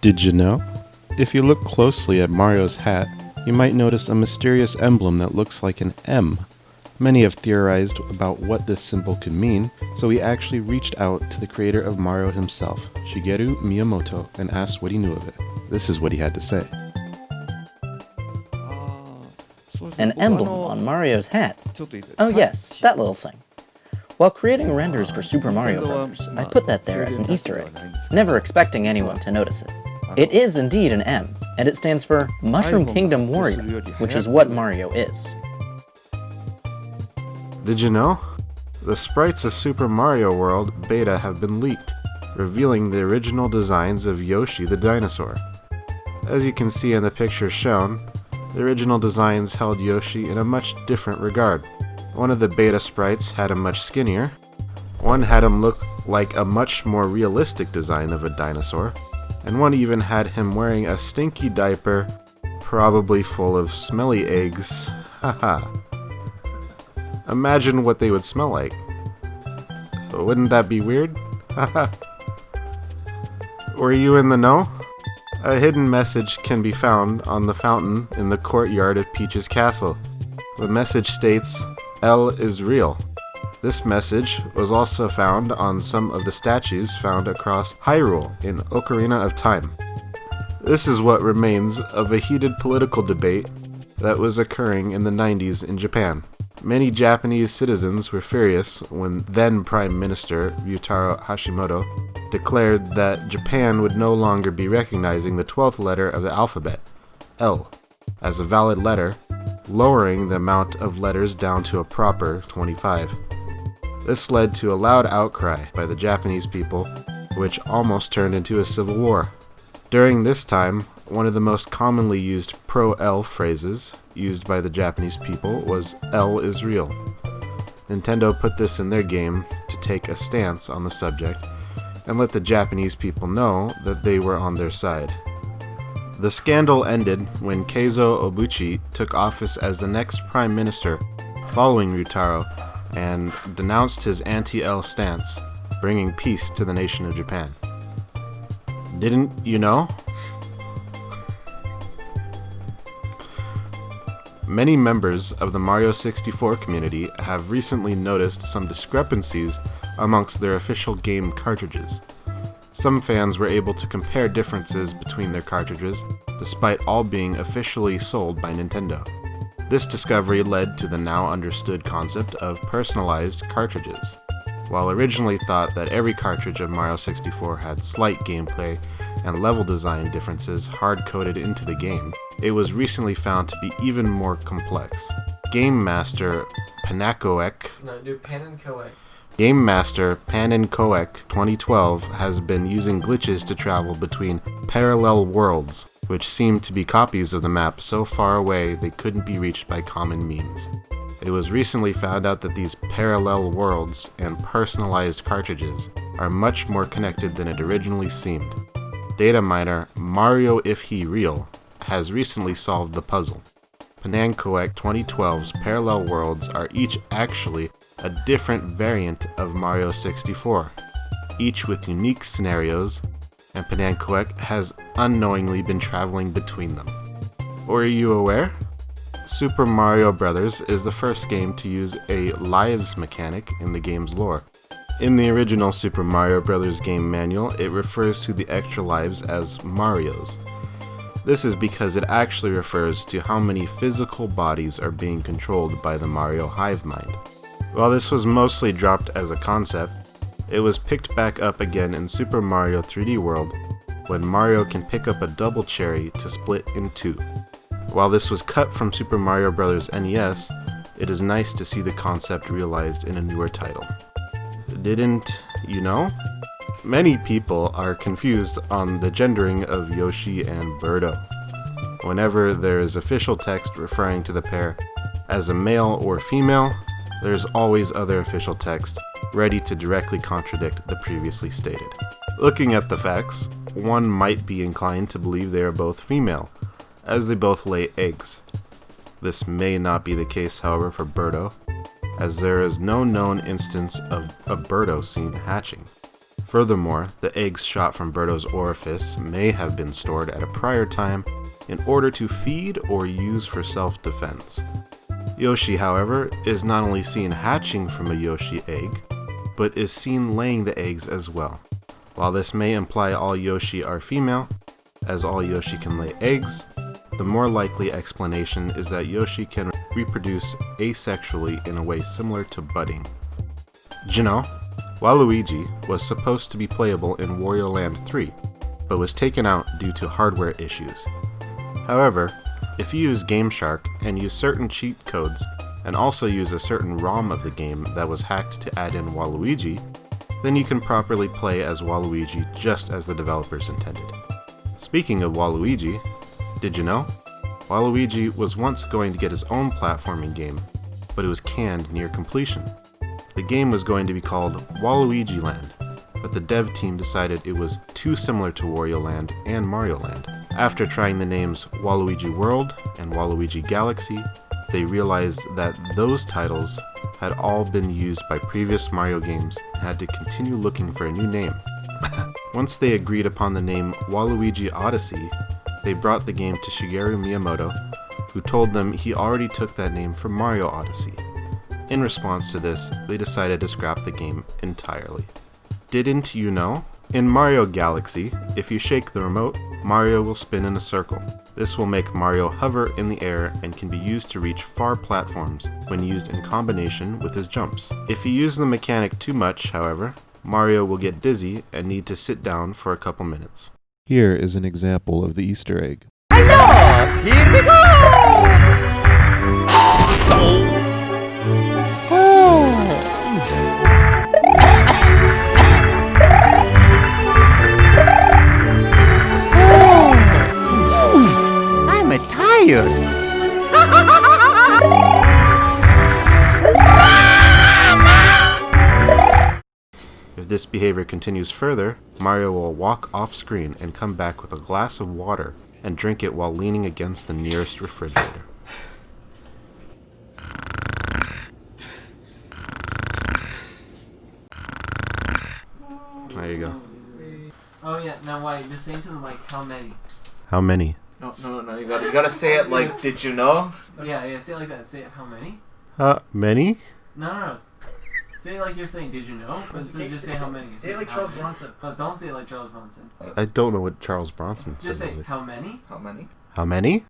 Did you know? If you look closely at Mario's hat, you might notice a mysterious emblem that looks like an M. Many have theorized about what this symbol could mean, so we actually reached out to the creator of Mario himself, Shigeru Miyamoto, and asked what he knew of it. This is what he had to say. An emblem on Mario's hat. Oh yes, that little thing. While creating renders for Super Mario Bros., I put that there as an Easter egg, never expecting anyone to notice it. It is indeed an M, and it stands for Mushroom Kingdom Warrior, which is what Mario is. Did you know? The sprites of Super Mario World beta have been leaked, revealing the original designs of Yoshi the dinosaur. As you can see in the picture shown, the original designs held Yoshi in a much different regard. One of the beta sprites had him much skinnier, one had him look like a much more realistic design of a dinosaur, and one even had him wearing a stinky diaper, probably full of smelly eggs. Haha. Imagine what they would smell like. Wouldn't that be weird? Haha. Were you in the know? A hidden message can be found on the fountain in the courtyard of Peach's castle. The message states, "L is real." This message was also found on some of the statues found across Hyrule in Ocarina of Time. This is what remains of a heated political debate that was occurring in the 90s in Japan. Many Japanese citizens were furious when then Prime Minister Ryutaro Hashimoto declared that Japan would no longer be recognizing the 12th letter of the alphabet, L, as a valid letter, lowering the amount of letters down to a proper 25. This led to a loud outcry by the Japanese people, which almost turned into a civil war. During this time, one of the most commonly used pro-L phrases used by the Japanese people was "L is real." Nintendo put this in their game to take a stance on the subject and let the Japanese people know that they were on their side. The scandal ended when Keizo Obuchi took office as the next prime minister following Ryutaro and denounced his anti-L stance, bringing peace to the nation of Japan. Didn't you know? Many members of the Mario 64 community have recently noticed some discrepancies amongst their official game cartridges. Some fans were able to compare differences between their cartridges, despite all being officially sold by Nintendo. This discovery led to the now understood concept of personalized cartridges. While originally thought that every cartridge of Mario 64 had slight gameplay and level design differences hard-coded into the game, it was recently found to be even more complex. Game Master Panenkoek Game Master Panenkoek 2012 has been using glitches to travel between parallel worlds, which seem to be copies of the map so far away they couldn't be reached by common means. It was recently found out that these parallel worlds and personalized cartridges are much more connected than it originally seemed. Data miner Mario If He Real has recently solved the puzzle. Panenkoek 2012's parallel worlds are each actually a different variant of Mario 64, each with unique scenarios, and Panenkoek has unknowingly been traveling between them. Were you aware? Super Mario Bros. Is the first game to use a lives mechanic in the game's lore. In the original Super Mario Bros. Game manual, it refers to the extra lives as Marios. This is because it actually refers to how many physical bodies are being controlled by the Mario hive mind. While this was mostly dropped as a concept, it was picked back up again in Super Mario 3D World when Mario can pick up a double cherry to split in two. While this was cut from Super Mario Bros. NES, it is nice to see the concept realized in a newer title. Didn't you know? Many people are confused on the gendering of Yoshi and Birdo. Whenever there is official text referring to the pair as a male or female, there's always other official text ready to directly contradict the previously stated. Looking at the facts, one might be inclined to believe they are both female, as they both lay eggs. This may not be the case, however, for Birdo, as there is no known instance of a Birdo seen hatching. Furthermore, the eggs shot from Birdo's orifice may have been stored at a prior time in order to feed or use for self-defense. Yoshi, however, is not only seen hatching from a Yoshi egg, but is seen laying the eggs as well. While this may imply all Yoshi are female, as all Yoshi can lay eggs, the more likely explanation is that Yoshi can reproduce asexually in a way similar to budding. Waluigi was supposed to be playable in Wario Land 3, but was taken out due to hardware issues. However, if you use GameShark and use certain cheat codes, and also use a certain ROM of the game that was hacked to add in Waluigi, then you can properly play as Waluigi just as the developers intended. Speaking of Waluigi, did you know? Waluigi was once going to get his own platforming game, but it was canned near completion. The game was going to be called Waluigi Land, but the dev team decided it was too similar to Wario Land and Mario Land. After trying the names Waluigi World and Waluigi Galaxy, they realized that those titles had all been used by previous Mario games and had to continue looking for a new name. Once they agreed upon the name Waluigi Odyssey, they brought the game to Shigeru Miyamoto, who told them he already took that name from Mario Odyssey. In response to this, they decided to scrap the game entirely. Didn't you know? In Mario Galaxy, if you shake the remote, Mario will spin in a circle. This will make Mario hover in the air and can be used to reach far platforms when used in combination with his jumps. If you use the mechanic too much, however, Mario will get dizzy and need to sit down for a couple minutes. Here is an example of the Easter egg. Here we go! I'm tired. If this behavior continues further, Mario will walk off screen and come back with a glass of water and drink it while leaning against the nearest refrigerator. There you go. Oh yeah, now why? Just saying to them like how many? How many? No, you gotta say it like, did you know? Yeah, say it like that. Say it how many? Many? No. Say it like you're saying, did you know? But just say how many. Say it like Charles Bronson. But don't say it like Charles Bronson. I don't know what Charles Bronson said. Just say how many? How many? How many?